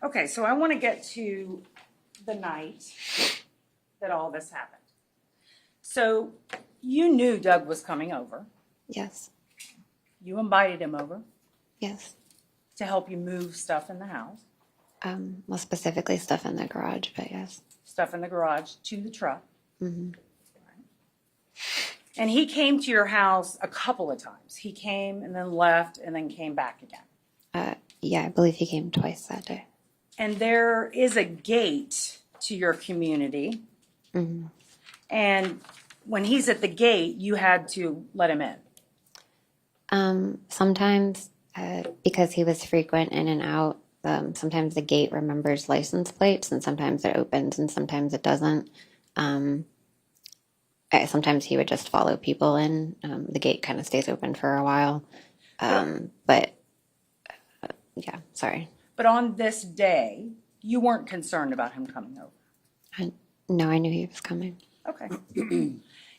Okay, so I want to get to the night that all this happened. So you knew Doug was coming over. Yes. You invited him over Yes. to help you move stuff in the house, Well, specifically stuff in the garage, but yes. stuff in the garage to the truck. Mm-hmm. And he came to your house a couple of times. He came and then left and then came back again. Yeah, I believe he came twice that day. And there is a gate to your community. Mm-hmm. And when he's at the gate, you had to let him in. Sometimes, because he was frequent in and out, sometimes the gate remembers license plates, and sometimes it opens and sometimes it doesn't. Sometimes he would just follow people in. The gate kind of stays open for a while. But yeah, sorry. But on this day, you weren't concerned about him coming over. No, I knew he was coming. Okay.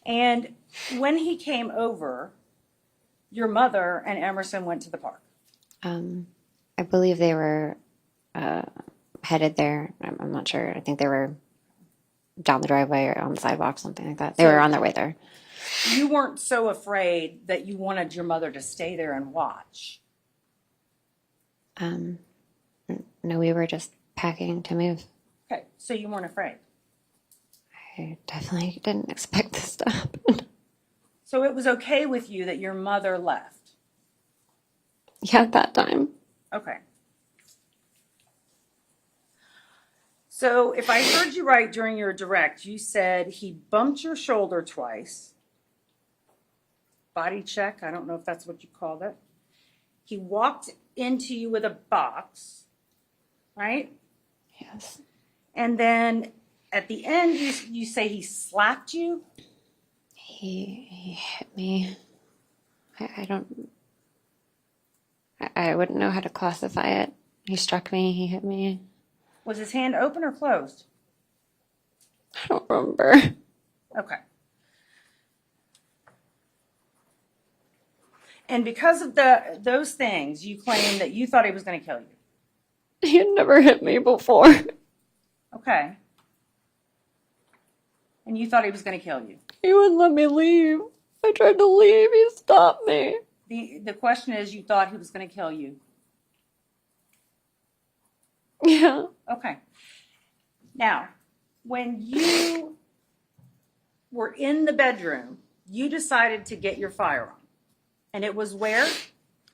And when he came over, your mother and Emerson went to the park. I believe they were headed there. I'm not sure. I think they were down the driveway or on the sidewalk, something like that. They were on their way there. You weren't so afraid that you wanted your mother to stay there and watch. No, we were just packing to move. Okay, so you weren't afraid. I definitely didn't expect this to happen. So it was okay with you that your mother left? Yeah, at that time. Okay. So if I heard you right during your direct, you said he bumped your shoulder twice. Body check, I don't know if that's what you called it. He walked into you with a box, right? Yes. And then at the end, you say he slapped you? He hit me. I wouldn't know how to classify it. He struck me, he hit me. Was his hand open or closed? I don't remember. Okay. And because of those things, you claim that you thought he was going to kill you. He had never hit me before. Okay. And you thought he was going to kill you. He wouldn't let me leave. I tried to leave. He stopped me. The question is, you thought he was going to kill you. Yeah. Okay. Now, when you were in the bedroom, you decided to get your firearm. And it was where?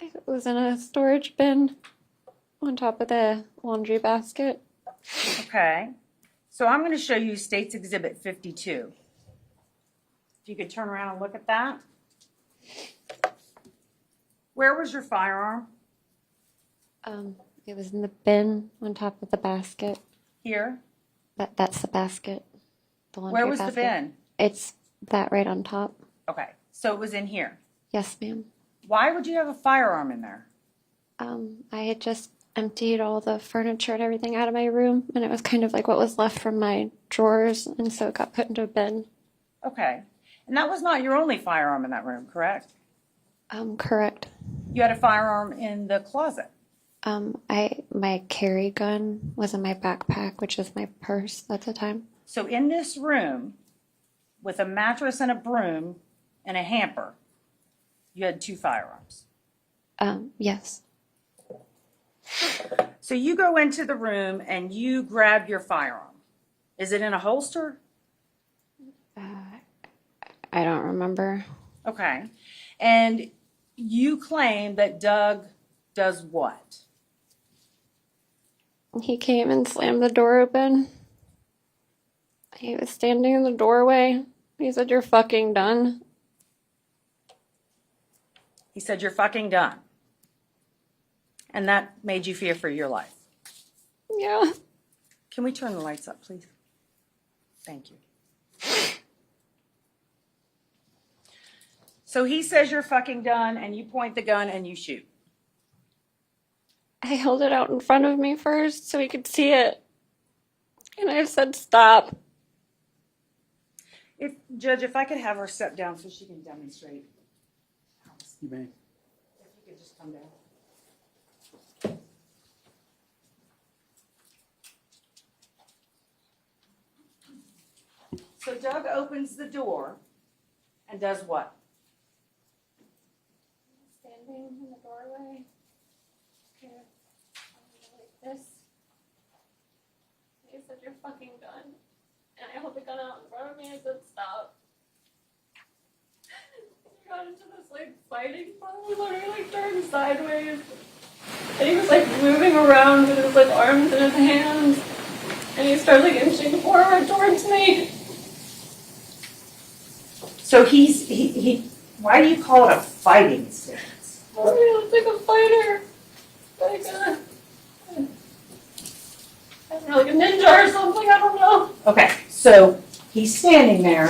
It was in a storage bin on top of the laundry basket. Okay. So I'm going to show you State's Exhibit 52. If you could turn around and look at that. Where was your firearm? It was in the bin on top of the basket. Here? That's the basket. The laundry Where was basket. the bin? It's that right on top. Okay. So it was in here. Yes, ma'am. Why would you have a firearm in there? I had just emptied all the furniture and everything out of my room, and it was kind of like what was left from my drawers, and so it got put into a bin. Okay. And that was not your only firearm in that room, correct? Correct. You had a firearm in the closet. My carry gun was in my backpack, which is my purse at the time. So in this room, with a mattress and a broom and a hamper, you had 2 firearms. Yes. So you go into the room and you grab your firearm. Is it in a holster? I don't remember. Okay. And you claim that Doug does what? He came and slammed the door open. He was standing in the doorway. He said, "You're fucking done." He said, "You're fucking done." And that made you fear for your life. Yeah. Can we turn the lights up, please? Thank you. So he says you're fucking done, and you point the gun and you shoot. I held it out in front of me first so he could see it. And I said, "Stop." Judge, if I could have her step down so she can demonstrate. You may. If you could just come down. So Doug opens the door and does what? Standing in the doorway, kind of like this. He said, "You're fucking done." And I held the gun out in front of me and said, "Stop." We got into this like fighting pose where he like turned sideways. And he was like moving around with his like arms in his hands. And he started like inching forward towards me. So he why do you call it a fighting stance? He looks like a fighter. Like I don't know, like a ninja or something, I don't know. Okay, so he's standing there,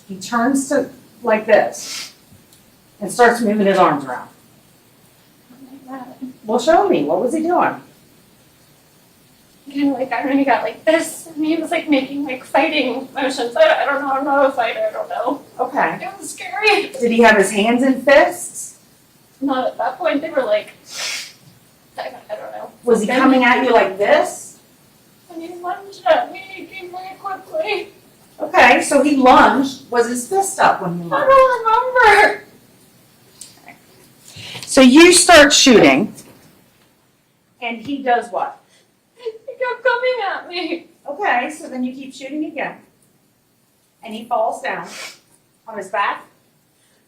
he turns to like this and starts moving his arms around. Well, show me, what was he doing? Kind of like, I don't know, he got like this, and he was like making like fighting motions. I don't know, I'm not a fighter, I don't know. Okay. It was scary. Did he have his hands in fists? Not at that point, they were like, I don't know. Was he coming at you like this? And he lunged at me, he came very quickly. Okay, so he lunged. Was his fist up when he I lunged? don't remember. So you start shooting, and he does what? He kept coming at me. Okay, so then you keep shooting again. And he falls down on his back.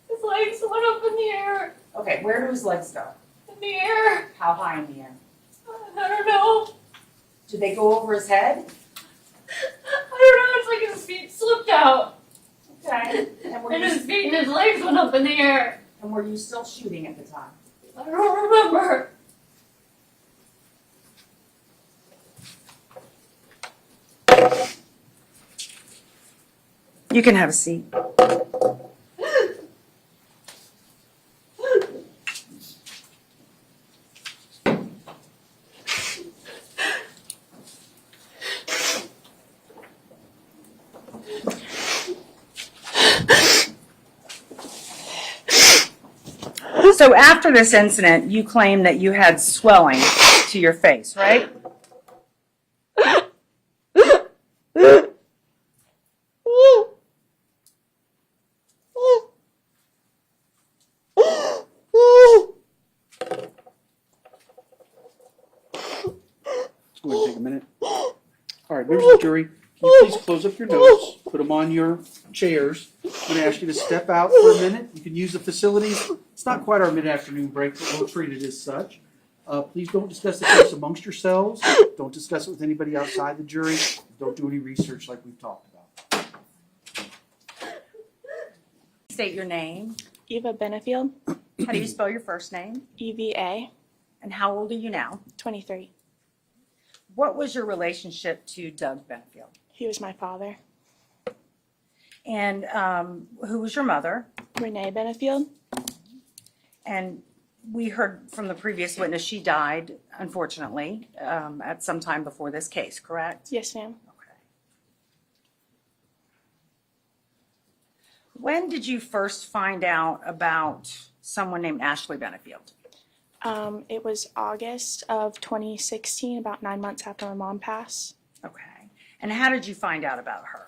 His legs went up in the air. Okay, where do his legs go? In the air. How high in the air? I don't know. Do they go over his head? I don't know, it's like his feet slipped out. Okay. And his feet and his legs went up in the air. And were you still shooting at the time? I don't remember. You can have a seat. So after this incident, you claim that you had swelling to your face, right? It's going to take a minute. All right, there's the jury. Can you please close up your notes, put them on your chairs. I'm going to ask you to step out for a minute. You can use the facilities. It's not quite our mid-afternoon break, but we'll treat it as such. Please don't discuss the case amongst yourselves. Don't discuss it with anybody outside the jury. Don't do any research like we've talked about. State your name. Eva Benefield, How do you spell your first name? EVA, And how old are you now? 23. What was your relationship to Doug Benefield? He was my father. And who was your mother? Renee Benefield, And we heard from the previous witness, she died, unfortunately, at some time before this case, correct? yes ma'am. Okay. When did you first find out about someone named Ashley Benefield? It was August of 2016, about 9 months after my mom passed. Okay. And how did you find out about her?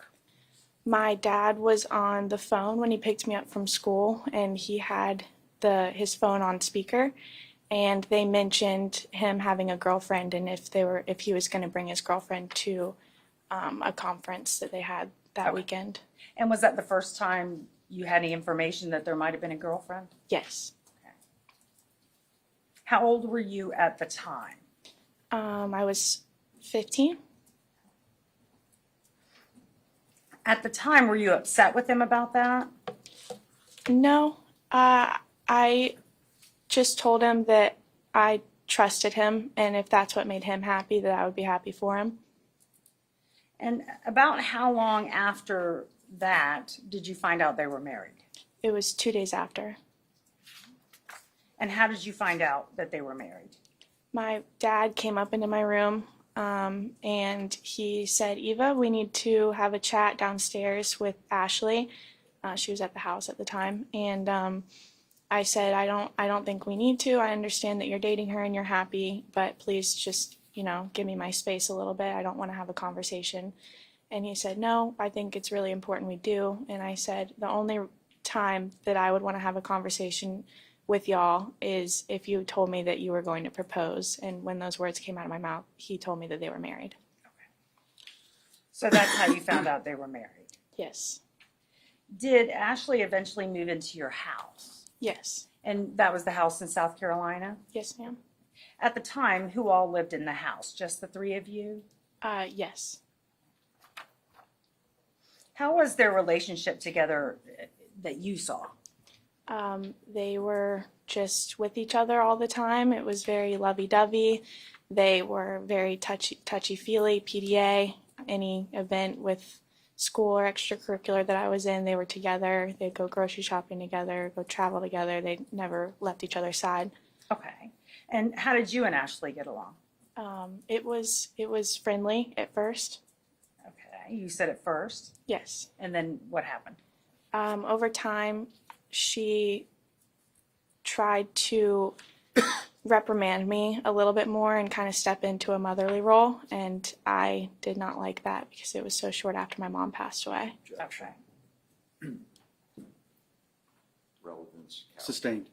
My dad was on the phone when he picked me up from school, and he had his phone on speaker, and they mentioned him having a girlfriend, and if he was going to bring his girlfriend to a conference that they had that weekend. And was that the first time you had any information that there might have been a girlfriend? Yes. How old were you at the time? I was 15. At the time, were you upset with him about that? No, I just told him that I trusted him, and if that's what made him happy, that I would be happy for him. And about how long after that did you find out they were married? It was 2 days after. And how did you find out that they were married? My dad came up into my room, and he said, "Eva, we need to have a chat downstairs with Ashley." She was at the house at the time, and I said, I don't think we need to. I understand that you're dating her and you're happy, but please just, give me my space a little bit. I don't want to have a conversation." And he said, no, I think it's really important we do. And I said, the only time that I would want to have a conversation with y'all is if you told me that you were going to propose. And when those words came out of my mouth, he told me that they were married. So that's how you found out they were married. Yes. Did Ashley eventually move into your house? Yes. And that was the house in South Carolina? Yes, ma'am. At the time, who all lived in the house? Just the three of you? Yes. How was their relationship together that you saw? They were just with each other all the time. It was very lovey-dovey. They were very touchy-feely, PDA. Any event with school or extracurricular that I was in, they were together. They'd go grocery shopping together, go travel together. They never left each other's side. Okay. And how did you and Ashley get along? It was friendly at first. Okay. You said at first. Yes. And then what happened? Over time, she tried to reprimand me a little bit more and kind of step into a motherly role, and I did not like that because it was so short after my mom passed away. Okay. Relevance. Sustained.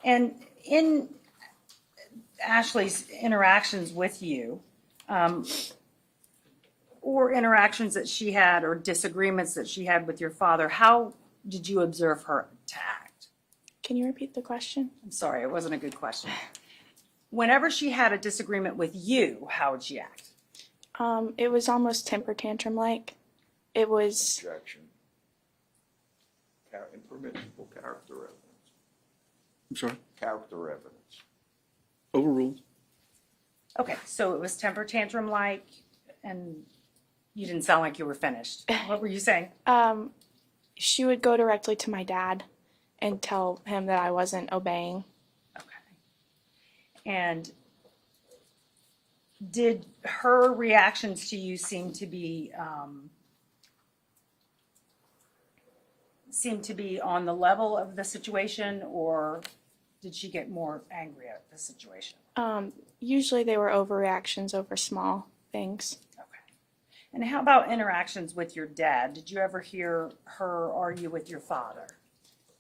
And in Ashley's interactions with you, or interactions that she had or disagreements that she had with your father, how did you observe her to act? Can you repeat the question? I'm sorry, it wasn't a good question. Whenever she had a disagreement with you, how would she act? It was almost temper tantrum like. It was Objection. Impermissible character evidence. I'm sorry. Character evidence. Overruled. Okay, so it was temper tantrum like, and you didn't sound like you were finished. What were you saying? she would go directly to my dad and tell him that I wasn't obeying. Okay. And did her reactions to you seem to be on the level of the situation, or did she get more angry at the situation? Usually they were overreactions over small things. Okay. And how about interactions with your dad? Did you ever hear her argue with your father?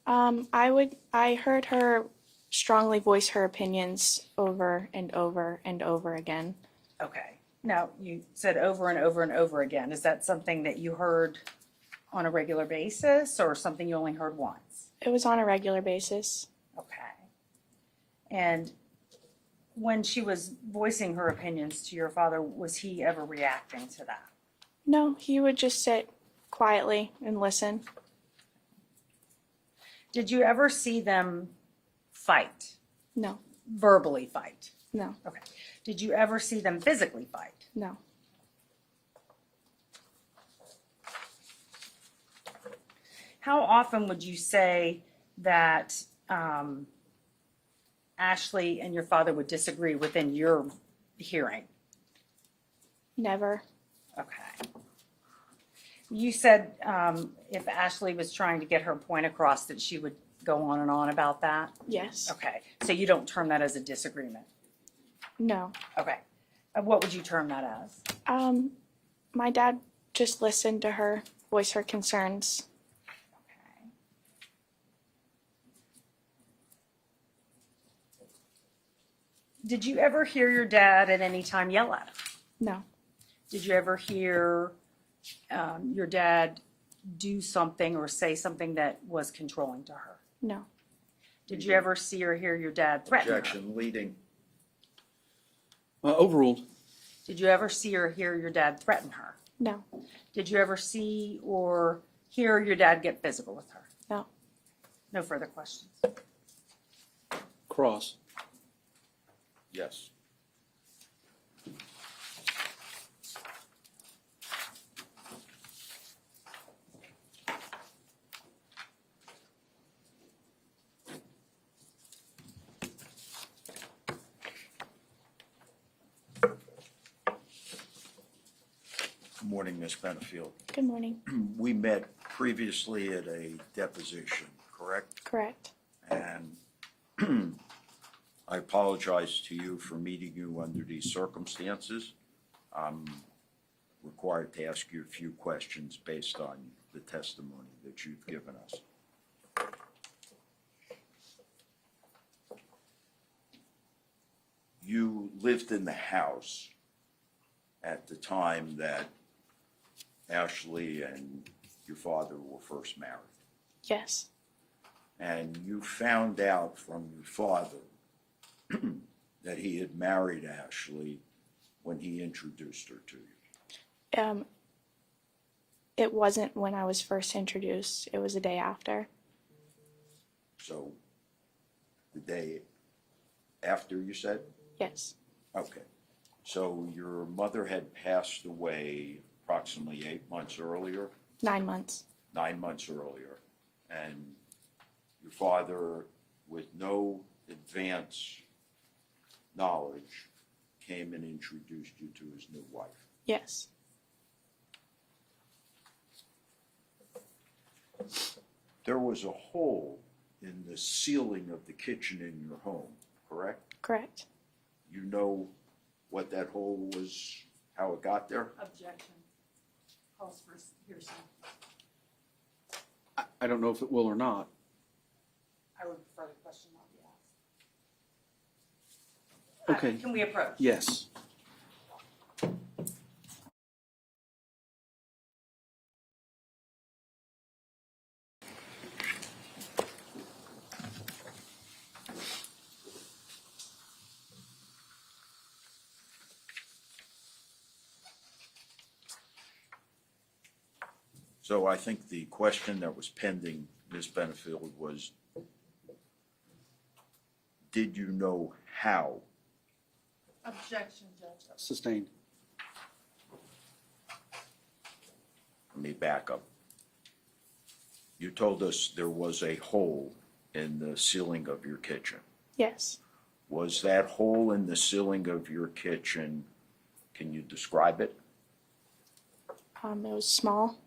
I heard her strongly voice her opinions over and over and over again. Okay. Now, you said over and over and over again. Is that something that you heard on a regular basis, or something you only heard once? It was on a regular basis. Okay. And when she was voicing her opinions to your father, was he ever reacting to that? No, he would just sit quietly and listen. Did you ever see them fight? No, Verbally fight? no, Okay. Did you ever see them physically fight? no. How often would you say that Ashley and your father would disagree within your hearing? Never. Okay. You said if Ashley was trying to get her point across, that she would go on and on about that? Yes. Okay. So you don't term that as a disagreement? No. Okay. What would you term that as? My dad just listened to her voice her concerns. Okay. Did you ever hear your dad at any time yell at her? No. Did you ever hear your dad do something or say something that was controlling to her? No. Did you ever see or hear your dad threaten her? Objection, leading. Overruled. Did you ever see or hear your dad threaten her? No. Did you ever see or hear your dad get physical with her? No. No further questions. Cross. Yes. Good morning, Ms. Benefield. Good morning. We met previously at a deposition, correct? Correct. And I apologize to you for meeting you under these circumstances. I'm required to ask you a few questions based on the testimony that you've given us. You lived in the house at the time that Ashley and your father were first married. Yes. And you found out from your father that he had married Ashley when he introduced her to you. It wasn't when I was first introduced. It was the day after. So the day after, you said? Yes. Okay. So your mother had passed away approximately 8 months earlier, 9 months. 9 months earlier. And your father, with no advance knowledge, came and introduced you to his new wife. Yes. There was a hole in the ceiling of the kitchen in your home, correct? Correct. You know what that hole was, how it got there? Objection. Calls for hearsay. I don't know if it will or not. I would prefer the question not be asked. Okay. Can we approach? Yes. So I think the question that was pending, Ms. Benefield, was, did you know how? Objection, Judge. Sustained. Let me back up. You told us there was a hole in the ceiling of your kitchen. Yes. Was that hole in the ceiling of your kitchen, can you describe it? It was small.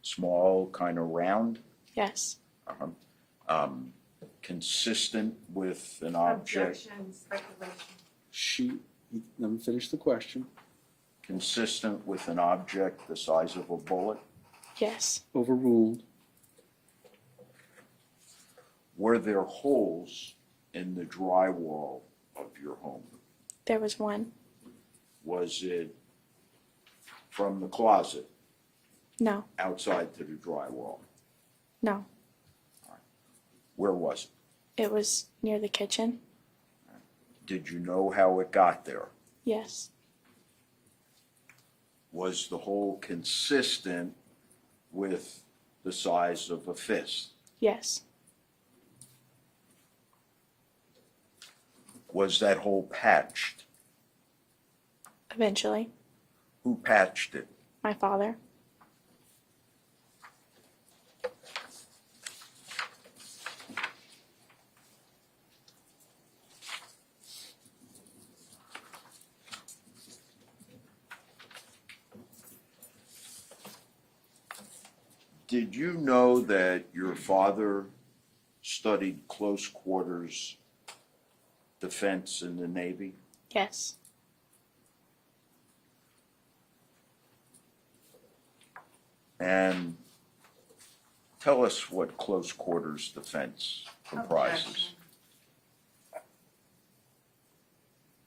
Small, kind of round? Yes. Consistent with an object? Objection, speculation. Let me finish the question. Consistent with an object the size of a bullet? Yes. Overruled. Were there holes in the drywall of your home? There was one. Was it from the closet No. outside to the drywall? No. Where was it? It was near the kitchen. Did you know how it got there? Yes. Was the hole consistent with the size of a fist? Yes. Was that hole patched? Eventually. Who patched it? My father. Did you know that your father studied close quarters defense in the Navy? Yes. And tell us what close quarters defense comprises. Objection.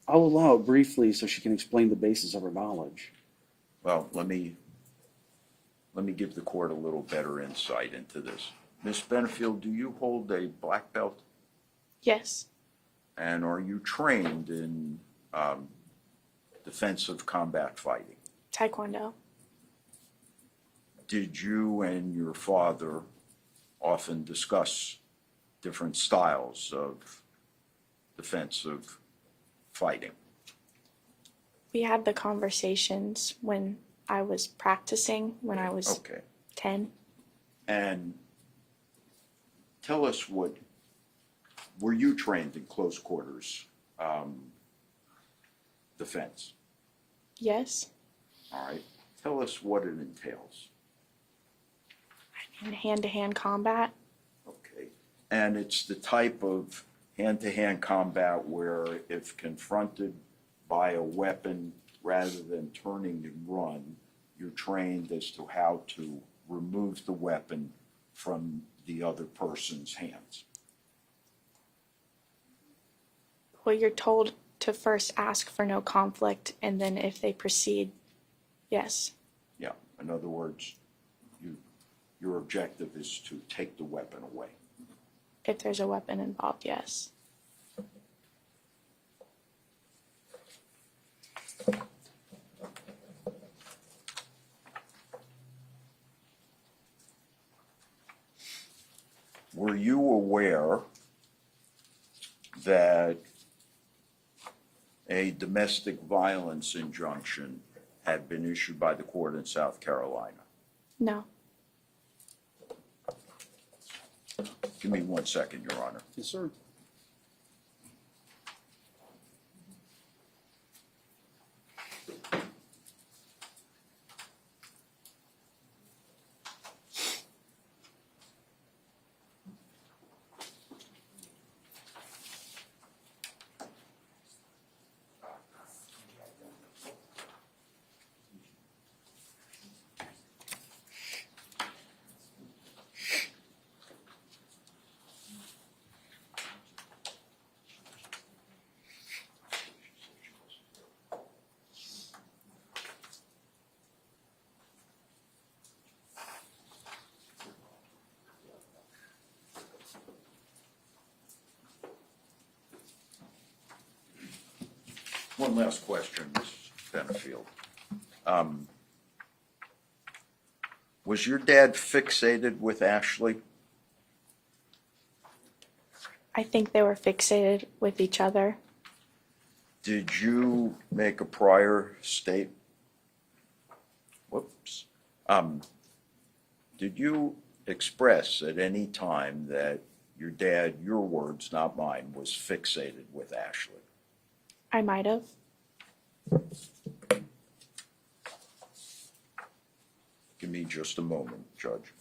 I'll allow it briefly so she can explain the basis of her knowledge. Well, let me give the court a little better insight into this. Ms. Benefield, do you hold a black belt? Yes. And are you trained in defensive combat fighting? Taekwondo. Did you and your father often discuss different styles of defensive fighting? We had the conversations when I was practicing, when I was Okay. 10. And tell us were you trained in close quarters defense? Yes. All right. Tell us what it entails. In hand-to-hand combat. Okay. And it's the type of hand-to-hand combat where if confronted by a weapon rather than turning and run, you're trained as to how to remove the weapon from the other person's hands. Well, you're told to first ask for no conflict, and then if they proceed, yes. Yeah, in other words, your objective is to take the weapon away. If there's a weapon involved, yes. Were you aware that a domestic violence injunction had been issued by the court in South Carolina? No. Give me 1 second, Your Honor. Yes, sir. One last question, Ms. Benefield. Was your dad fixated with Ashley? I think they were fixated with each other. Did you make a prior Whoops. Did you express at any time that your dad, your words, not mine, was fixated with Ashley? I might have. Give me just a moment, Judge.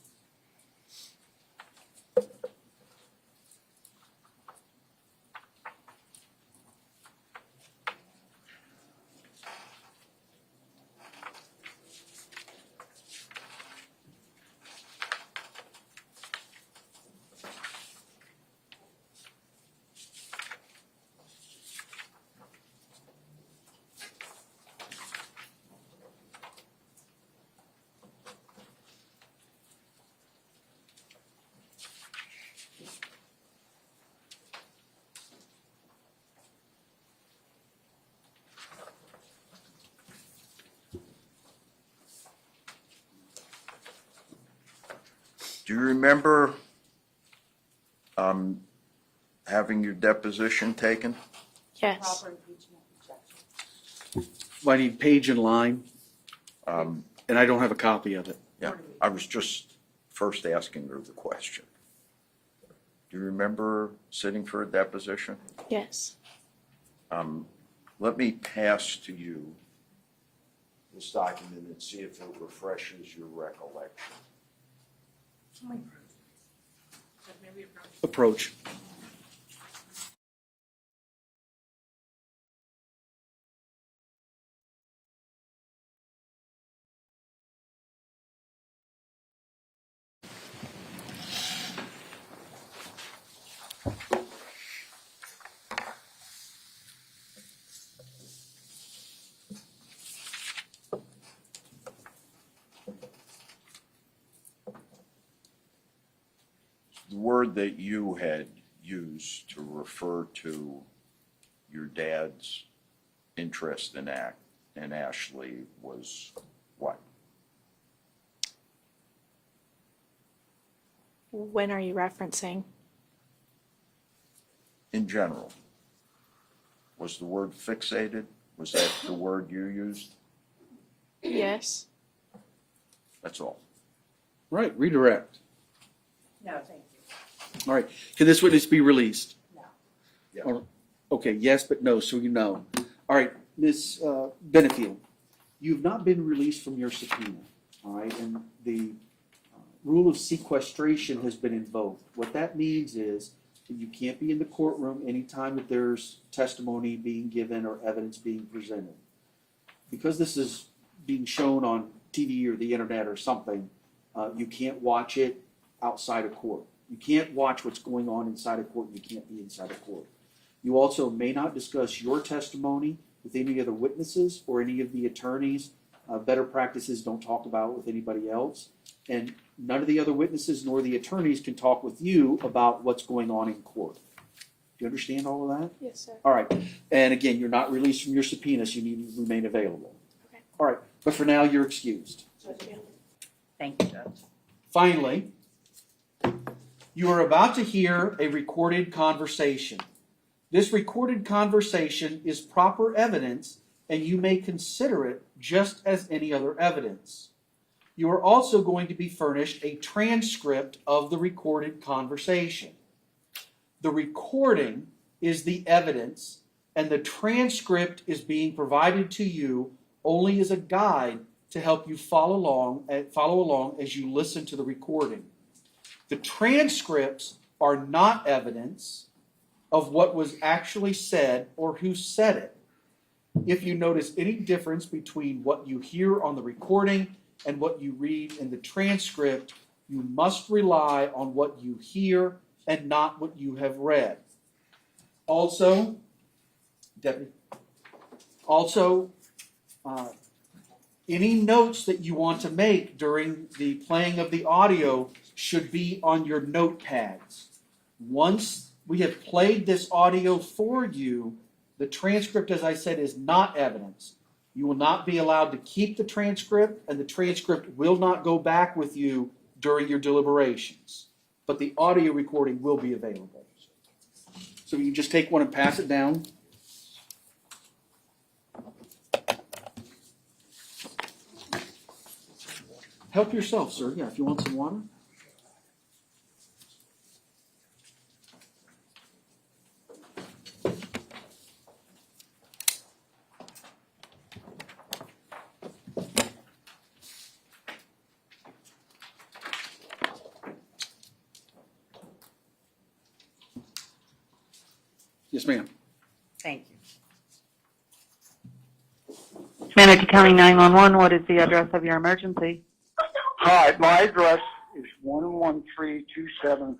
Do you remember having your deposition taken? Yes. I need page and line, Um, and I don't have a copy of it. Yeah, I was just first asking her the question. Do you remember sitting for a deposition? Yes. Let me pass to you this document and see if it refreshes your recollection. Approach. The word that you had used to refer to your dad's interest in Ashley was what? When are you referencing? In general. Was the word fixated? Was that the word you used? Yes. That's all. Right, redirect. No, thank you. All right, can this witness be released? No. Yeah. Okay, yes, but no, so you know. All right, Ms. Benefield, you've not been released from your subpoena, all right? And the rule of sequestration has been invoked. What that means is that you can't be in the courtroom anytime that there's testimony being given or evidence being presented. because this is being shown on TV or the internet or something, you can't watch it outside of court. You can't watch what's going on inside of court. You can't be inside of court. You also may not discuss your testimony with any of the witnesses or any of the attorneys. Better practices don't talk about with anybody else. And none of the other witnesses nor the attorneys can talk with you about what's going on in court. Do you understand all of that? Yes, sir. All right. And again, you're not released from your subpoena, so you need to remain available. Okay. All right. But for now, you're excused. Thank you, Judge. Finally, you are about to hear a recorded conversation. This recorded conversation is proper evidence, and you may consider it just as any other evidence. You are also going to be furnished a transcript of the recorded conversation. The recording is the evidence, and the transcript is being provided to you only as a guide to help you follow along as you listen to the recording. The transcripts are not evidence of what was actually said or who said it. If you notice any difference between what you hear on the recording and what you read in the transcript, you must rely on what you hear and not what you have read. Also, Deputy, any notes that you want to make during the playing of the audio should be on your notepads. Once we have played this audio for you, the transcript, as I said, is not evidence. You will not be allowed to keep the transcript, and the transcript will not go back with you during your deliberations. But the audio recording will be available. So you just take one and pass it down. Help yourself, sir. Yeah, if you want some water. Yes, ma'am. Thank you. Manatee County 911, what is the address of your emergency? Hi, my address is 11327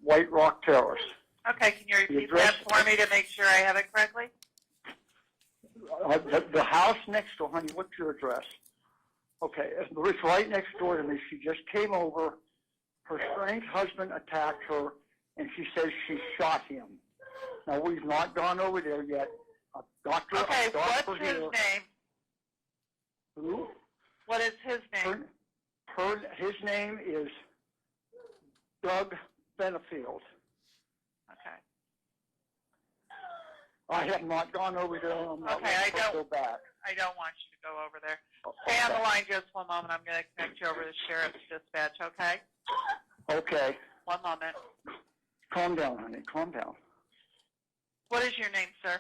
White Rock Terrace. Okay, can you repeat that for me to make sure I have it correctly? The house next door, honey, what's your address? Okay, it's right next door to me. She just came over. Her strange husband attacked her, and she says she shot him. Now, we've not gone over there yet. Okay, what's his name? Who? What is his name? His name is Doug Benefield. Okay. I have not gone over there. I'm not Okay, I going to go back. I don't want you to go over there. Stay on the line just one moment. I'm going to connect you over to the sheriff's dispatch, okay? Okay. One moment. Calm down, honey. Calm down. What is your name, sir?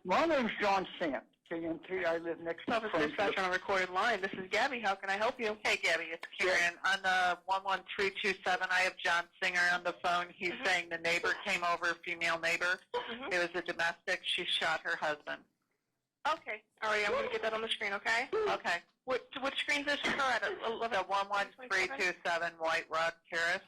My name's John Sant. KNT. I live next to Office dispatch on a recorded line. This is Gabby. How can I help you? Hey, Gabby, it's Karen. On the 11327, I have John Singer on the phone. He's saying the neighbor came over, female neighbor. It was a domestic. She shot her husband. Okay. All right, I'm going to get that on the screen, okay? Okay. Which screen is her at? The 11327 White Rock Terrace.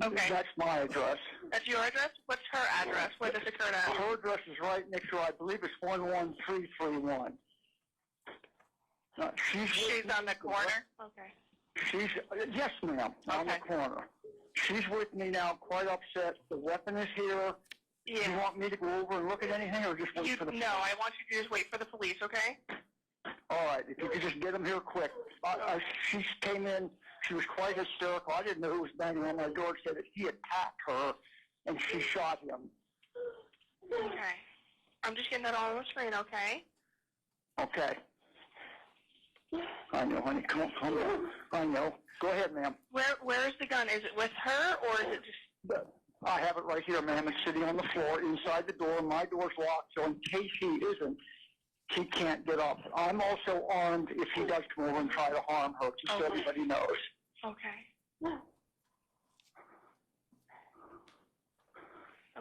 Okay. That's my address. That's your address? What's her address? Where does it occur at? Her address is right next to her. I believe it's 11331. She's on the corner? Okay. Yes, ma'am, on the corner. She's with me now, quite upset. The weapon is here. Yeah. You want me to go over and look at anything, or just wait for the police? No, I want you to just wait for the police, okay? All right, if you could just get them here quick. She came in. She was quite hysterical. I didn't know who was banging on my door. Said that he attacked her, and she shot him. Okay. I'm just getting that all on the screen, okay? Okay. I know, honey. Calm down. I know. Go ahead, ma'am. Where is the gun? Is it with her, or is it just... I have it right here, ma'am. It's sitting on the floor inside the door. My door's locked, so in case he isn't, he can't get up. I'm also armed if he does come over and try to harm her, just so everybody knows. Okay.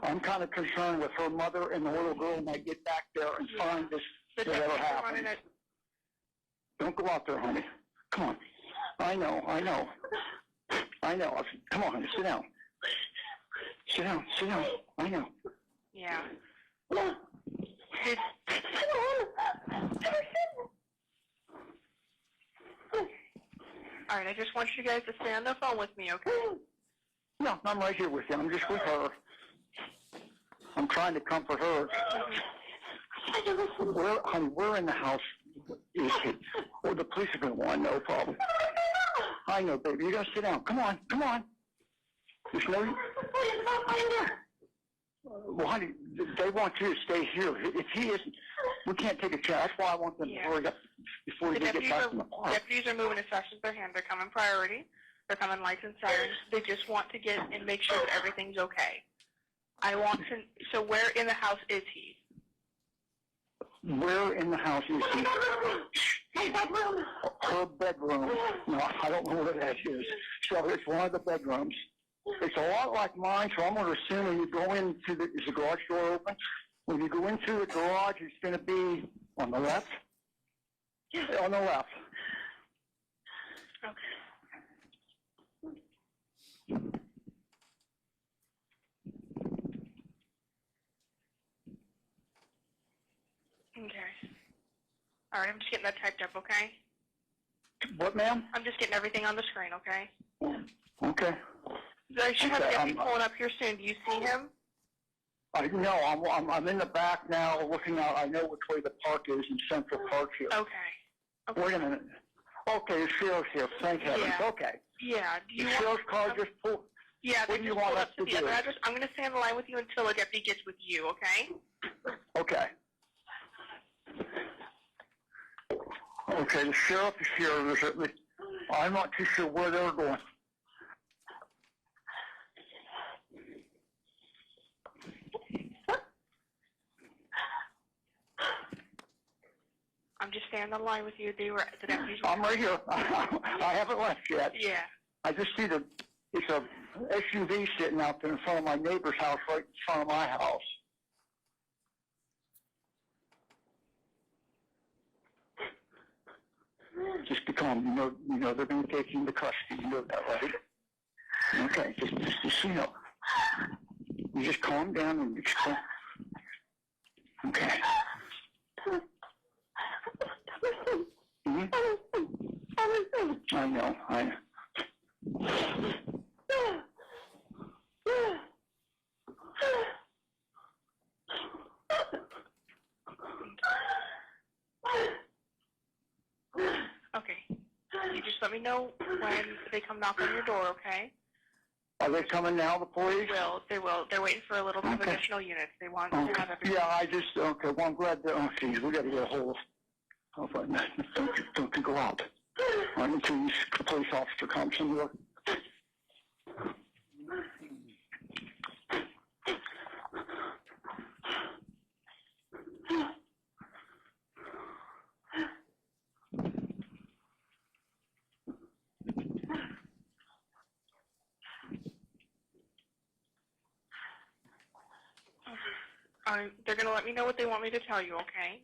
I'm kind of concerned with her mother and the little girl might get back there and find this whatever happened. Don't go out there, honey. Come on. I know. Come on, honey, sit down. Sit down. I know. Yeah. All right, I just want you guys to stay on the phone with me, okay? No, I'm right here with you. I'm just with her. I'm trying to comfort her. Where in the house is he? Well, the police are going to want to know, probably. I know, baby. You got to sit down. Come on. There's no... Well, honey, they want you to stay here. If he isn't, we can't take a chance. That's why I want them to hurry up before we get back from the park. Deputies are moving as fast as their hand. They're coming priority. They're coming lights and sirens. They just want to get and make sure that everything's okay. I want to... So where in the house is he? Where in the house is he? Her bedroom. No, I don't know where that is. So it's one of the bedrooms. It's a lot like mine, so I'm going to assume when you go into the... Is the garage door open? When you go into the garage, it's going to be on the left? On the left. Okay. Okay. All right, I'm just getting that typed up, okay? What, ma'am? I'm just getting everything on the screen, okay? Okay. I should have Okay, Deputy pulling up here soon. Do you see him? No, I'm in the back now looking out. I know which way the park is in Central Park here. Okay. Wait a minute. Okay, the sheriff's here. Thank heavens. Yeah. Okay. Yeah. Do you The want... sheriff's car just pulled... Yeah, they What do you just want pulled us up to to the other do? address. I'm going to stay on the line with you until a deputy gets with you, okay? Okay. Okay, the sheriff is here. I'm not too sure where they're going. I'm just staying on the line with you. The deputies were... I'm right here. I haven't left yet. Yeah. I just see it's a SUV sitting out there in front of my neighbor's house, right in front of my house. Just be calm. You know they're going to take you into custody. You know that, right? Okay, just you know. You just calm down and just calm. Okay. Mm-hmm. I know. Okay. You just let me know when they come knock on your door, okay? Are they coming now, the police? They will. They're waiting for a little bit of Okay. additional units. They want to have everything. Yeah, well, I'm glad that, geez, we got to get a hold of don't you go out. Until the police officer comes and look. They're going to let me know what they want me to tell you, okay?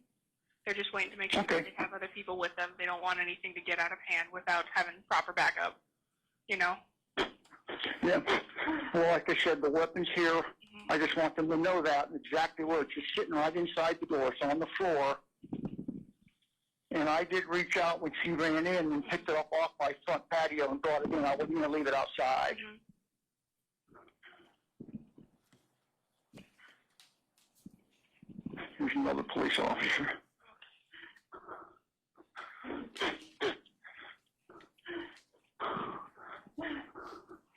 They're just waiting to make sure Okay. that they have other people with them. They don't want anything to get out of hand without having proper backup, you know? Yeah. Well, like I said, the weapon's here. I just want them to know that exactly where it's just sitting right inside the door. It's on the floor. And I did reach out when she ran in and picked it up off my front patio and brought it in. I wasn't going to leave it outside. Mm-hmm. Here's another police officer.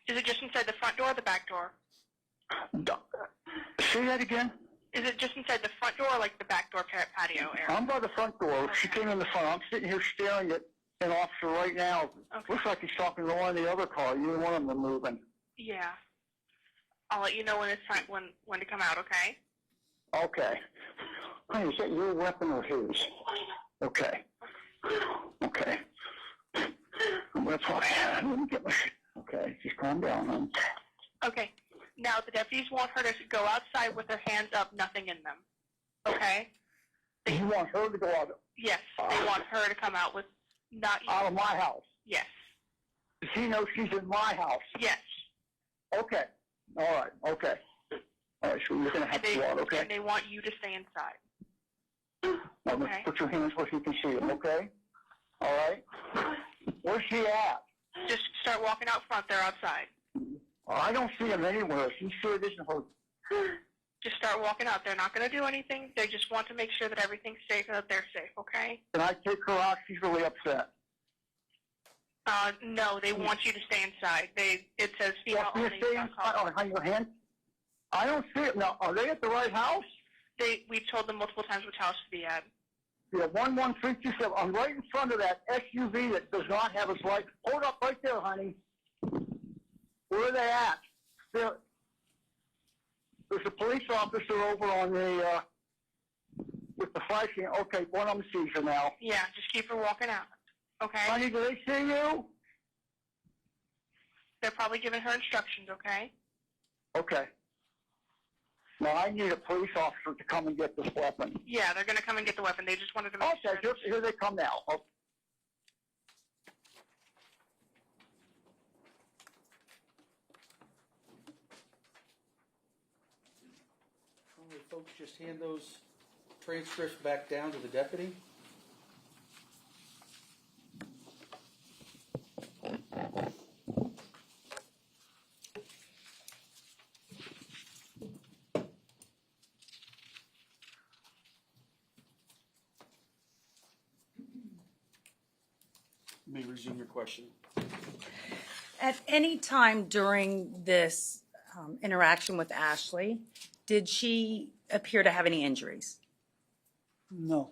Is it just inside the front door or the back door? Say that again? Is it just inside the front door or like the back door patio area? I'm by the front door. She came in the front. I'm sitting here staring at an officer right now. Okay. Looks like he's talking to one of the other cars. Neither one of them are moving. Yeah. I'll let you know when it's time when to come out, okay? Okay. Hey, is that your weapon or his? Okay. Okay. I'm gonna probably let me get my shit. Okay, just calm down, hon. Okay. Now the deputies want her to go outside with her hands up, nothing in them. Okay? You want her to go out? Yes, they want her to come out with Not out of my house. Yes. Does he know she's in my house? Yes. Okay. All right. Okay. All right. So you're going to have to go out, okay? And they want you to stay inside. Now, Okay. put your hands where he can see them, okay? All right. Where's she at? Just start walking out front. They're outside. I don't see him anywhere. Is he sure it isn't her? Just start walking out. They're not going to do anything. They just want to make sure that everything's safe and that they're safe, okay? Can I take her out? She's really upset. No, they want you to stay inside. It says female You only. stay inside on your hand? I don't see it. Now, are they at the right house? We've told them multiple times which house to be at. Yeah, 11327. I'm right in front of that SUV that does not have its light. Hold up right there, honey. Where are they at? There's a police officer over on the, with the flashing. Okay, one of them sees her now. Yeah, just keep her walking out. Okay? Honey, do they see you? They're probably giving her instructions, okay? Okay. Now, I need a police officer to come and get this weapon. Yeah, they're going to come and get the weapon. They just wanted to make Okay, sure. here they come now. Oh. All right, folks, just hand those transcripts back down to the deputy. You may resume your question. At any time during this interaction with Ashley, did she appear to have any injuries? No,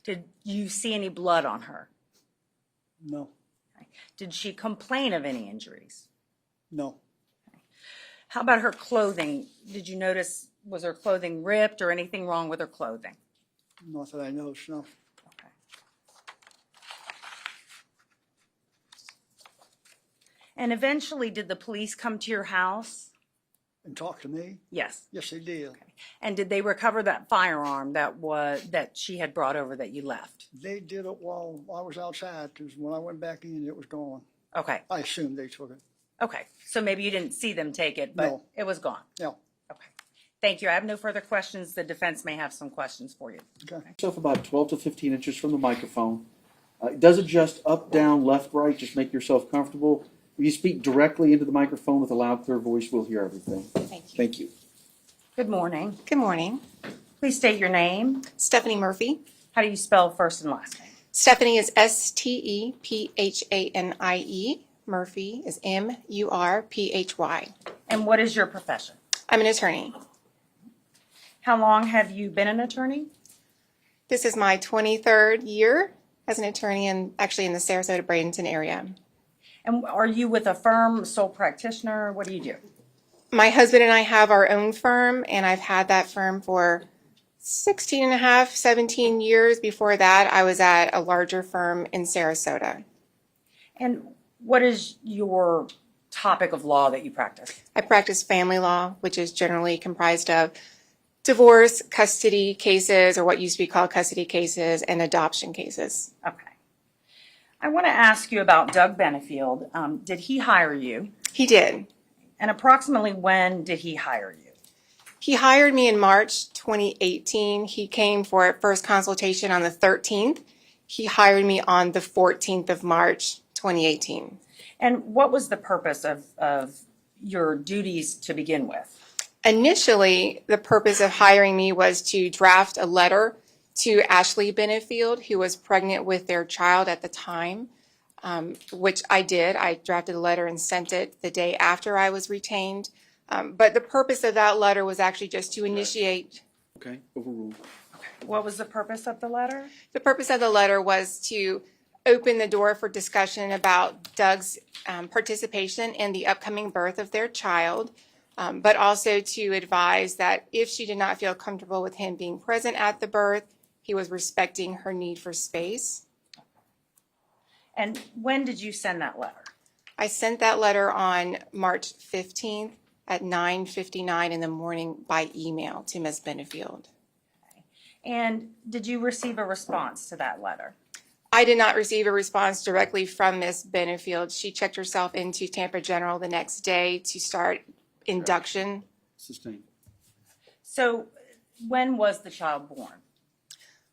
Did you see any blood on her? no, Did she complain of any injuries? no, How about her clothing? Did you notice, was her clothing ripped or anything wrong with her clothing? not that I know, no. Okay. And eventually, did the police come to your house? And talk to me? Yes. Yes, they did. And did they recover that firearm that she had brought over that you left? They did it while I was outside, because when I went back in, it was gone. Okay. I assumed they took it. Okay. So maybe you didn't see them take it, but No. it was gone. No. Okay. Thank you. I have no further questions. The defense may have some questions for you. Okay. Yourself about 12 to 15 inches from the microphone. It does adjust up, down, left, right. Just make yourself comfortable. If you speak directly into the microphone with a loud, clear voice, we'll hear everything. Thank you. Thank you. Good morning. Good morning. Please state your name. Stephanie Murphy. How do you spell first and last name? Stephanie is Stephanie. Murphy is Murphy. And what is your profession? I'm an attorney. How long have you been an attorney? This is my 23rd year as an attorney and actually in the Sarasota Bradenton area. And are you with a firm, sole practitioner? What do you do? My husband and I have our own firm, and I've had that firm for 16 and a half, 17 years. Before that, I was at a larger firm in Sarasota. And what is your topic of law that you practice? I practice family law, which is generally comprised of divorce, custody cases, or what used to be called custody cases, and adoption cases. Okay. I want to ask you about Doug Benefield. Did he hire you? He did. And approximately when did he hire you? He hired me in March 2018. He came for a first consultation on the 13th. He hired me on the 14th of March 2018. And what was the purpose of your duties to begin with? Initially, the purpose of hiring me was to draft a letter to Ashley Benefield, who was pregnant with their child at the time, which I did. I drafted a letter and sent it the day after I was retained. But the purpose of that letter was actually just to initiate. Okay, overruled. What was the purpose of the letter? The purpose of the letter was to open the door for discussion about Doug's participation in the upcoming birth of their child, but also to advise that if she did not feel comfortable with him being present at the birth, he was respecting her need for space. And when did you send that letter? I sent that letter on March 15th at 9:59 in the morning by email to Ms. Benefield. And did you receive a response to that letter? I did not receive a response directly from Ms. Benefield. She checked herself into Tampa General the next day to start induction. Sustained. So when was the child born?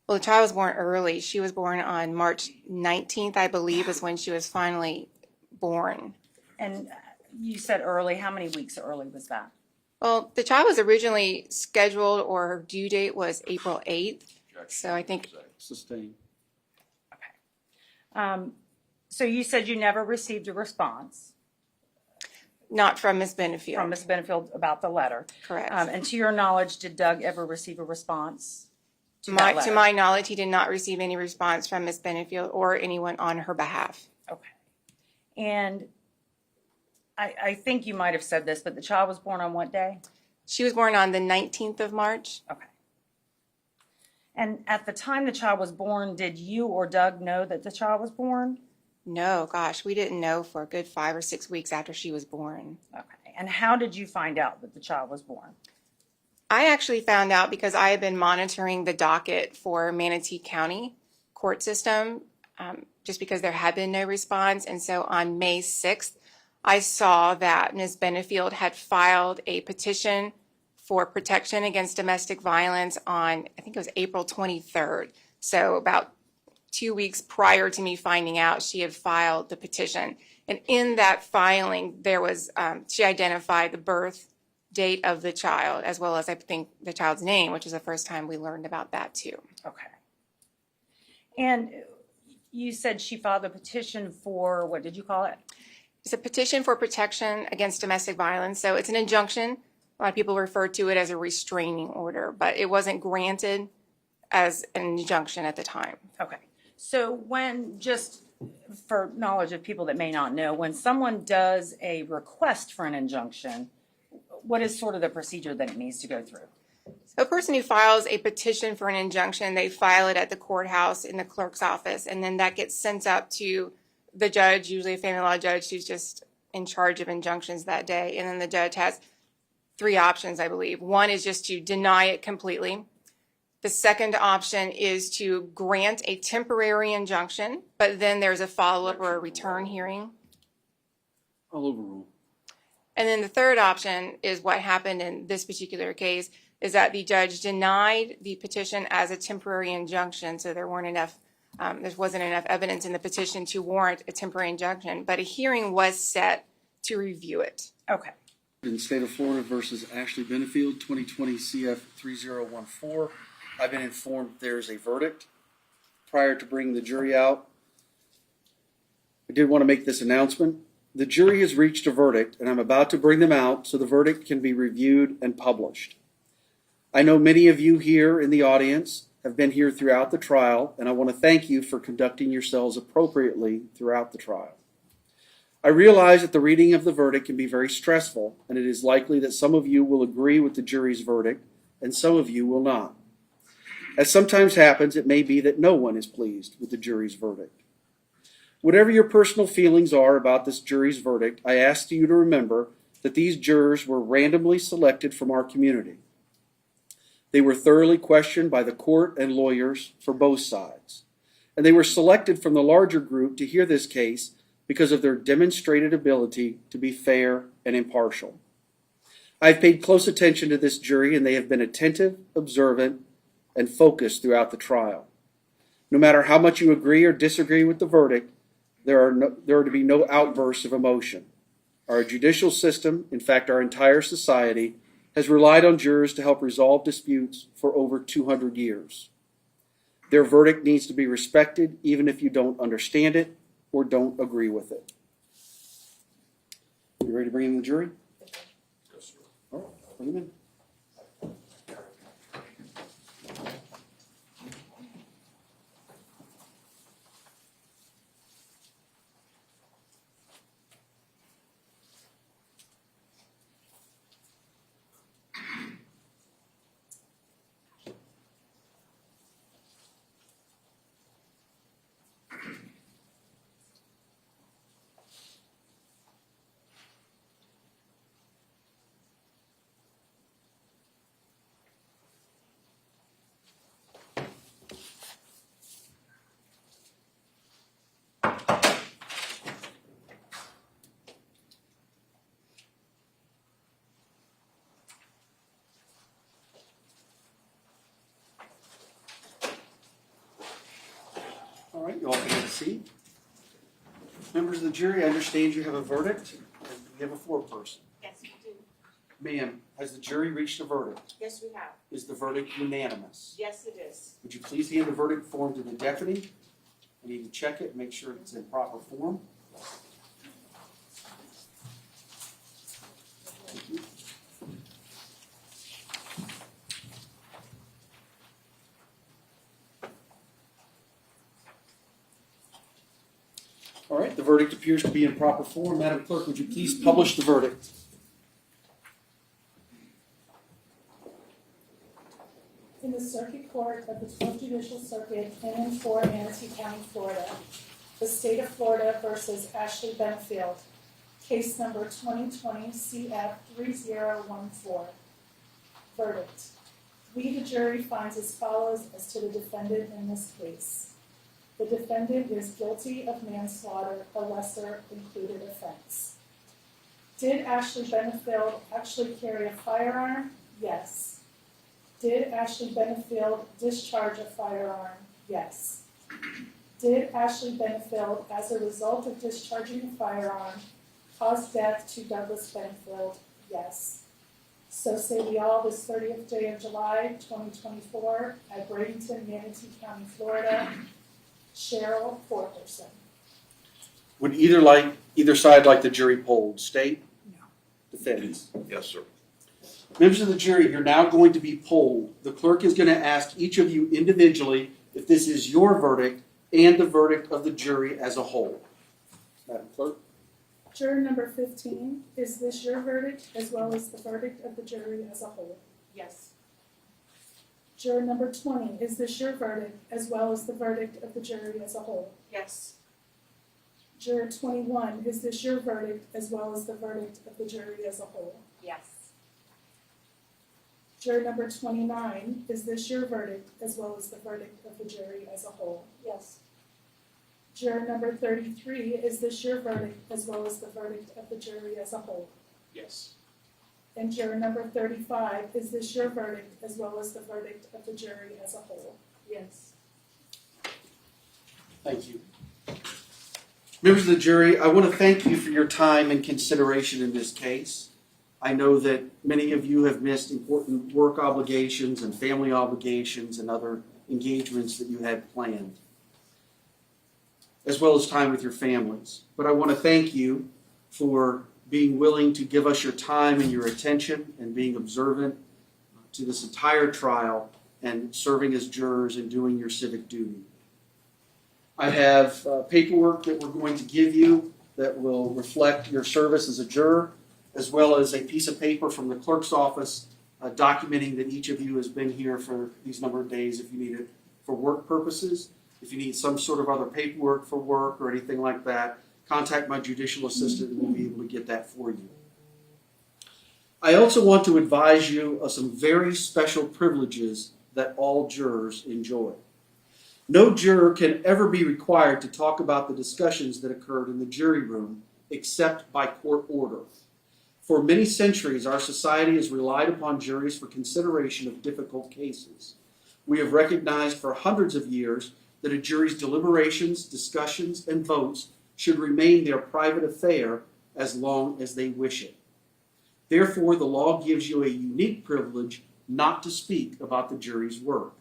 Well, the child was born early. She was born on March 19th, I believe, is when she was finally born. And you said early. How many weeks early was that? Well, the child was originally scheduled, or her due date was April 8th. So I think Sustained. So you said you never received a response not from Ms. Benefield. from Ms. Benefield about the letter. Correct. And to your knowledge, did Doug ever receive a response to that letter? To my knowledge, he did not receive any response from Ms. Benefield or anyone on her behalf. Okay. And I think you might have said this, but the child was born on what day? She was born on the 19th of March. Okay. And at the time the child was born, did you or Doug know that the child was born? No, gosh, we didn't know for a good 5 or 6 weeks after she was born. Okay. And how did you find out that the child was born? I actually found out because I had been monitoring the docket for Manatee County court system, just because there had been no response. And so on May 6th, I saw that Ms. Benefield had filed a petition for protection against domestic violence on, I think it was April 23rd. So about 2 weeks prior to me finding out, she had filed the petition. And in that filing, there was, she identified the birth date of the child, as well as I think the child's name, which is the first time we learned about that too. Okay. And you said she filed a petition for, what did you call it? It's a petition for protection against domestic violence. So it's an injunction. A lot of people refer to it as a restraining order, but it wasn't granted as an injunction at the time. Okay. So when, just for knowledge of people that may not know, when someone does a request for an injunction, what is sort of the procedure that it needs to go through? So a person who files a petition for an injunction, they file it at the courthouse in the clerk's office, and then that gets sent up to the judge, usually a family law judge who's just in charge of injunctions that day. And then the judge has 3 options, I believe. One is just to deny it completely. The second option is to grant a temporary injunction, but then there's a follow-up or a return hearing. I'll overrule. And then the third option is what happened in this particular case, is that the judge denied the petition as a temporary injunction, so there wasn't enough evidence in the petition to warrant a temporary injunction, but a hearing was set to review it. Okay. In State of Florida versus Ashley Benefield, 2020 CF 3014. I've been informed there's a verdict. Prior to bringing the jury out, I did want to make this announcement. The jury has reached a verdict, and I'm about to bring them out so the verdict can be reviewed and published. I know many of you here in the audience have been here throughout the trial, and I want to thank you for conducting yourselves appropriately throughout the trial. I realize that the reading of the verdict can be very stressful, and it is likely that some of you will agree with the jury's verdict, and some of you will not. As sometimes happens, it may be that no one is pleased with the jury's verdict. Whatever your personal feelings are about this jury's verdict, I ask you to remember that these jurors were randomly selected from our community. They were thoroughly questioned by the court and lawyers for both sides, and they were selected from the larger group to hear this case because of their demonstrated ability to be fair and impartial. I've paid close attention to this jury, and they have been attentive, observant, and focused throughout the trial. No matter how much you agree or disagree with the verdict, there are to be no outbursts of emotion. Our judicial system, in fact our entire society, has relied on jurors to help resolve disputes for over 200 years. Their verdict needs to be respected even if you don't understand it or don't agree with it. You ready to bring in the jury? Yes, sir. All right, bring them in. All right, you all can have a seat. Members of the jury, I understand you have a verdict, and you have a foreperson. Yes, we do. Ma'am, has the jury reached a verdict? Yes, we have. Is the verdict unanimous? Yes, it is. Would you please hand the verdict form to the deputy? I need to check it, make sure it's in proper form. Thank you. All right, the verdict appears to be in proper form. Madam Clerk, would you please publish the verdict? In the Circuit Court of the 12th Judicial Circuit in and for Manatee County, Florida, the State of Florida versus Ashley Benefield, case number 2020 CF 3014. Verdict. We, the jury, finds as follows as to the defendant in this case. The defendant is guilty of manslaughter, a lesser included offense. Did Ashley Benefield actually carry a firearm? Yes. Did Ashley Benefield discharge a firearm? Yes. Did Ashley Benefield, as a result of discharging a firearm, cause death to Douglas Benefield? Yes. So say we all this 30th day of July, 2024, at Bradenton, Manatee County, Florida. Cheryl foreperson. Would either side like the jury polled? State? No. Defendants? Yes, sir. Members of the jury, you're now going to be polled. The clerk is going to ask each of you individually if this is your verdict and the verdict of the jury as a whole. Madam Clerk. Juror number 15, is this your verdict as well as the verdict of the jury as a whole? Yes. Juror number 20, is this your verdict as well as the verdict of the jury as a whole? Yes. Juror 21, is this your verdict as well as the verdict of the jury as a whole? Yes. Juror number 29, is this your verdict as well as the verdict of the jury as a whole? Yes. Juror number 33, is this your verdict as well as the verdict of the jury as a whole? Yes. And juror number 35, is this your verdict as well as the verdict of the jury as a whole? Yes. Thank you. Members of the jury, I want to thank you for your time and consideration in this case. I know that many of you have missed important work obligations and family obligations and other engagements that you had planned, as well as time with your families. But I want to thank you for being willing to give us your time and your attention and being observant to this entire trial and serving as jurors and doing your civic duty. I have paperwork that we're going to give you that will reflect your service as a juror, as well as a piece of paper from the clerk's office documenting that each of you has been here for these number of days if you need it for work purposes. If you need some sort of other paperwork for work or anything like that, contact my judicial assistant and we'll be able to get that for you. I also want to advise you of some very special privileges that all jurors enjoy. No juror can ever be required to talk about the discussions that occurred in the jury room except by court order. For many centuries, our society has relied upon juries for consideration of difficult cases. We have recognized for hundreds of years that a jury's deliberations, discussions, and votes should remain their private affair as long as they wish it. Therefore, the law gives you a unique privilege not to speak about the jury's work.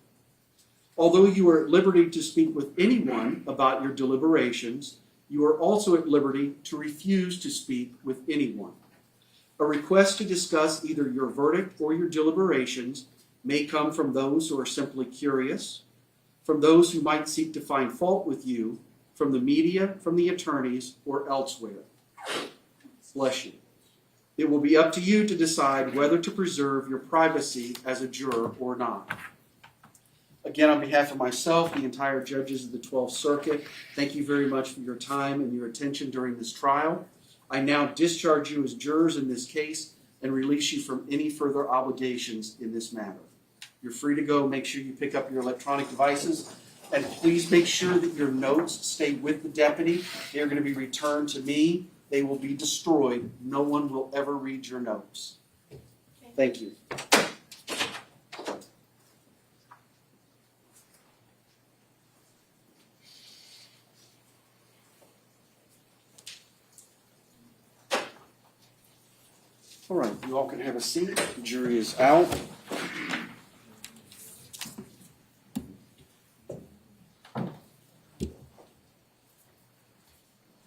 Although you are at liberty to speak with anyone about your deliberations, you are also at liberty to refuse to speak with anyone. A request to discuss either your verdict or your deliberations may come from those who are simply curious, from those who might seek to find fault with you, from the media, from the attorneys, or elsewhere. Bless you. It will be up to you to decide whether to preserve your privacy as a juror or not. Again, on behalf of myself, the entire judges of the 12th Circuit, thank you very much for your time and your attention during this trial. I now discharge you as jurors in this case and release you from any further obligations in this matter. You're free to go. Make sure you pick up your electronic devices. And please make sure that your notes stay with the deputy. They're going to be returned to me. They will be destroyed. No one will ever read your notes. Thank you. All right, you all can have a seat. The jury is out.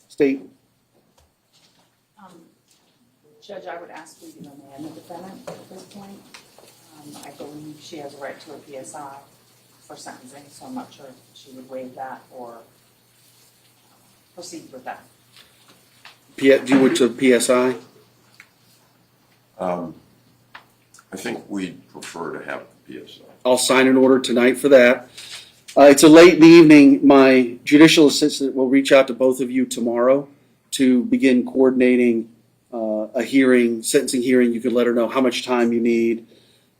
State. Judge, I would ask you to remand the defendant at this point. I believe she has a right to a PSI for sentencing, so I'm not sure if she would waive that or proceed with that. Do you want to PSI? I think we'd prefer to have the PSI. I'll sign an order tonight for that. It's a late in the evening. My judicial assistant will reach out to both of you tomorrow to begin coordinating a hearing, sentencing hearing. You can let her know how much time you need.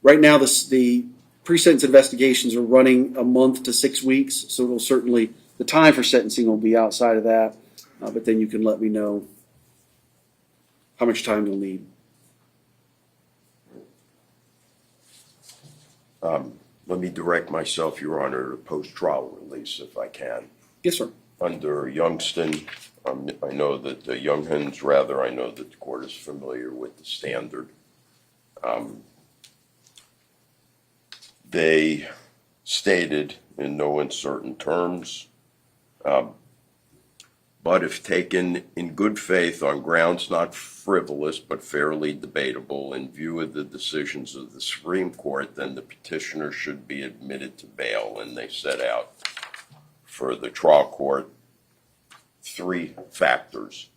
Right now, the pre-sentence investigations are running a month to 6 weeks, so it'll certainly, the time for sentencing will be outside of that, but then you can let me know how much time you'll need. Let me direct myself, Your Honor, to post-trial release if I can. Yes, sir. Under Youngston, I know that the Younghans, rather, I know that the court is familiar with the standard. They stated in no uncertain terms, but if taken in good faith on grounds not frivolous but fairly debatable in view of the decisions of the Supreme Court, then the petitioner should be admitted to bail. And they set out for the trial court 3 factors.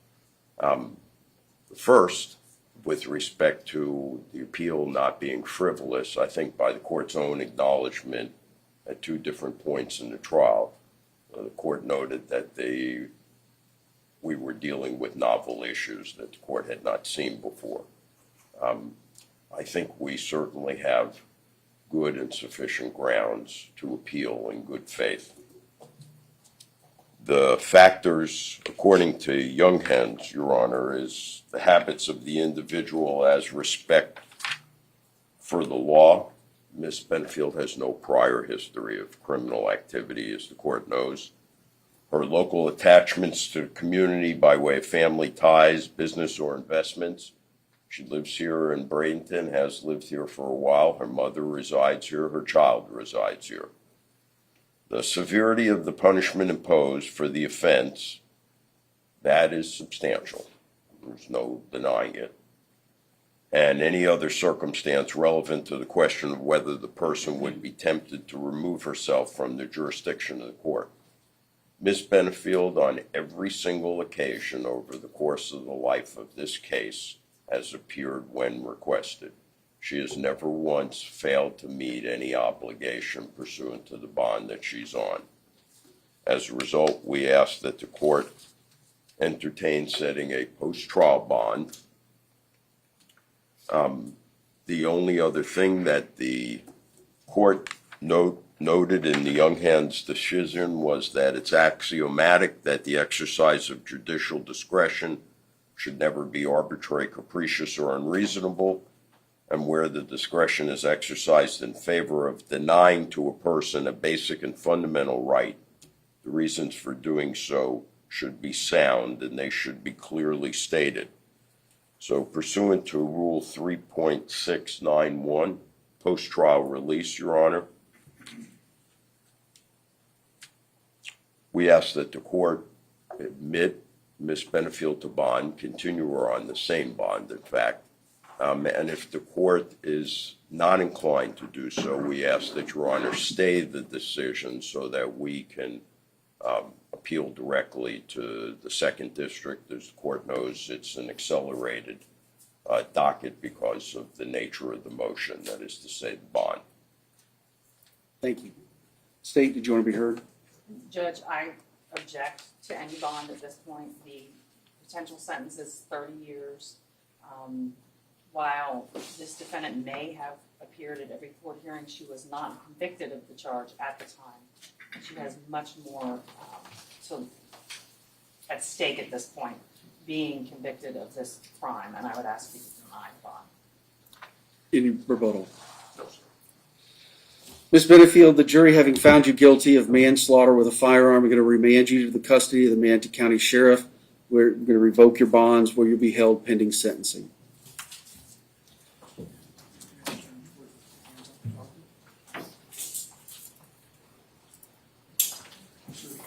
The first, with respect to the appeal not being frivolous, I think by the court's own acknowledgement at 2 different points in the trial, the court noted that we were dealing with novel issues that the court had not seen before. I think we certainly have good and sufficient grounds to appeal in good faith. The factors, according to Younghans, Your Honor, is the habits of the individual as respect for the law. Ms. Benefield has no prior history of criminal activity, as the court knows. Her local attachments to the community by way of family ties, business, or investments. She lives here in Bradenton, has lived here for a while. Her mother resides here. Her child resides here. The severity of the punishment imposed for the offense, that is substantial. There's no denying it. And any other circumstance relevant to the question of whether the person would be tempted to remove herself from the jurisdiction of the court. Ms. Benefield, on every single occasion over the course of the life of this case, has appeared when requested. She has never once failed to meet any obligation pursuant to the bond that she's on. As a result, we ask that the court entertain setting a post-trial bond. The only other thing that the court noted in the Younghans decision was that it's axiomatic that the exercise of judicial discretion should never be arbitrary, capricious, or unreasonable, and where the discretion is exercised in favor of denying to a person a basic and fundamental right, the reasons for doing so should be sound and they should be clearly stated. So pursuant to Rule 3.691, post-trial release, Your Honor, we ask that the court admit Ms. Benefield to bond, continue her on the same bond, in fact. And if the court is not inclined to do so, we ask that Your Honor stay the decision so that we can appeal directly to the 2nd District. As the court knows, it's an accelerated docket because of the nature of the motion, that is to say, the bond. Thank you. State, did you want to be heard? Judge, I object to any bond at this point. The potential sentence is 30 years. While this defendant may have appeared at every court hearing, she was not convicted of the charge at the time. She has much more at stake at this point, being convicted of this crime, and I would ask you to deny the bond. Any rebuttal? No, sir. Ms. Benefield, the jury, having found you guilty of manslaughter with a firearm, are going to remand you to the custody of the Manatee County Sheriff. We're going to revoke your bonds where you'll be held pending sentencing. officer